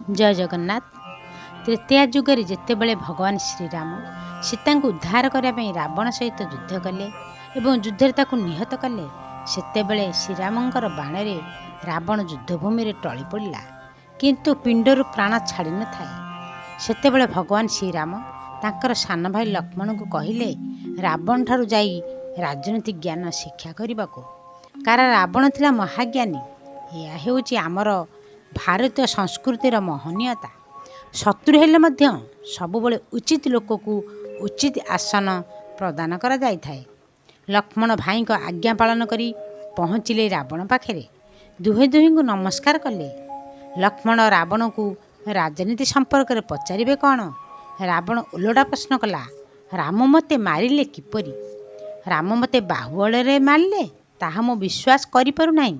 जय जगन्नाथ। त्रेतया जुगरे जेतेबेले भगवान श्रीराम सीता को उद्धार करने रावण सहित युद्ध कले एवं युद्धरे ताकू निहत कले सेतेबेले श्रीरामंकर बाणरे रावण युद्धभूमि में टली पड़ा किंतु पिंडरू प्राण छाड़ी न थाए। सेतेबेले भगवान श्रीराम तांकर सान भाई लक्ष्मण को कहिले रावण ठारू जाई राजनीति ज्ञान शिक्षा करने को, कारण रावण थिला महाज्ञानी। यह हेउची आमर भारतीय संस्कृतिर महनीयता। शत्रु हेले मध्य सबुबले उचित लोक को उचित आसन प्रदान करा जाय थाए। लक्ष्मण भाई को आज्ञा पालन करी पहुँचिले रावण पाखे। दुहे दुही को नमस्कार कले। लक्ष्मण रावण को राजनीति संपर्क में पचारे कौन? रावण ओलटा प्रश्न कला, राम मते मारिले किपरि? राम मते बाहुबल मारिले ताहा मो विश्वास करि पारु नाही,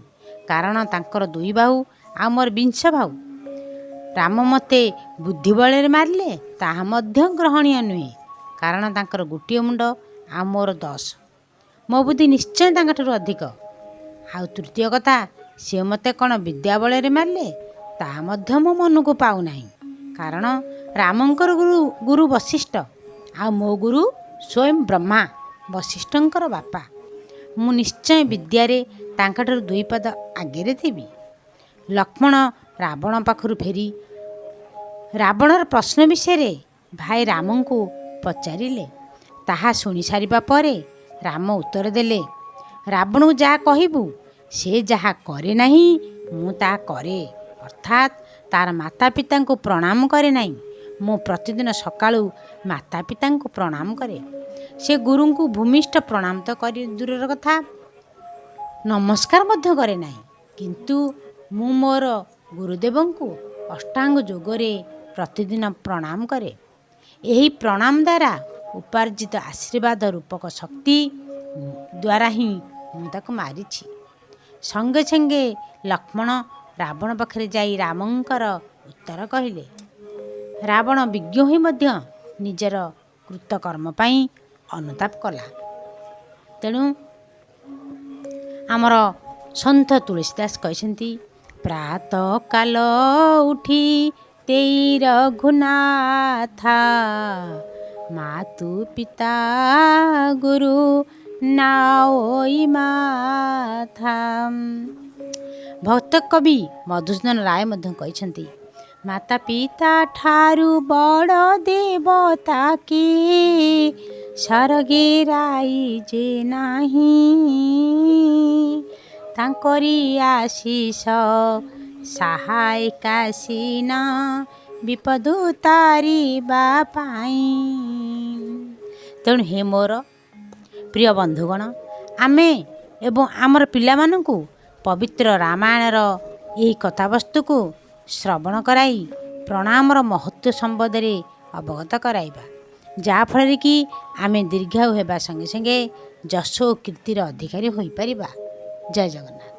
कारण तांकर दुई बाहु आ मोर विंश भाऊ। राम मते बुद्धि बल मारिले ताहा मध्य ग्रहणीय नुहे, कारण तांकर गोटे मुंड आ मोर 10। मो बुद्धि निश्चय तांकठारु अधिक। आ तृतीय कथा, सी मते कौन विद्या बल मारिले ताहा मध्य मो मन को पाऊ नाही, कारण रामंकर गुरु वशिष्ठ आ मो गुरु स्वयं ब्रह्मा वशिष्ठंकर बापा। मु निश्चय विद्यारे तांकठारु 2 पद आगे थी। लक्ष्मण रावण पाखरु फेरी रावणर प्रश्न विषय भाई राम को पचारिले। ताहा शुणी सारिबा परे राम उत्तर देले, रावण को जहाँ कहबू से जहाँ करे नहीं मु ता करे, अर्थात तार माता पिता को प्रणाम करे नहीं। मु प्रतिदिन सकाळू माता पिता को प्रणाम करे। से गुरु को भूमिष्ठ प्रणाम तो करी दूरर कथा नमस्कार मध्य करे नहीं, किंतु मु मोर गुरुदेव को अष्टांग योगरे प्रतिदिन प्रणाम करे। यही प्रणाम द्वारा उपार्जित आशीर्वाद रूपक शक्ति द्वारा ही मुझे मारी। संगे संगे लक्ष्मण रावण पाखे जाई रामंकर उत्तर कहले। रावण विज्ञ ही मध्य निजर कृतकर्म पाई अनुताप कला। तेणु आमर सन्थ तुलसीदास कहते, प्रातः काल उठी तेई रघुनाथा, मातु पिता गुरु नाओई माथा। भक्त कवि मधुसूदन राय मध्य कहते, माता पिता ठारू बड़ देवता की सरगे राई जे नाही, तांकरी आशीष सहायका सीन विपदु तारिबा पाई। तेणु हे मोर प्रिय बंधुगण, आमे एवं आमर पिलामानंकु पवित्र रामायणर यही कथावस्तु को श्रवण कराई प्रणामर महत्व संबंधरे अवगत कराइबा, जाफल कि आमे दीर्घायु होगा संगे संगे जश और कीर्तिर अधिकारी हो पारिबा। जय जगन्नाथ।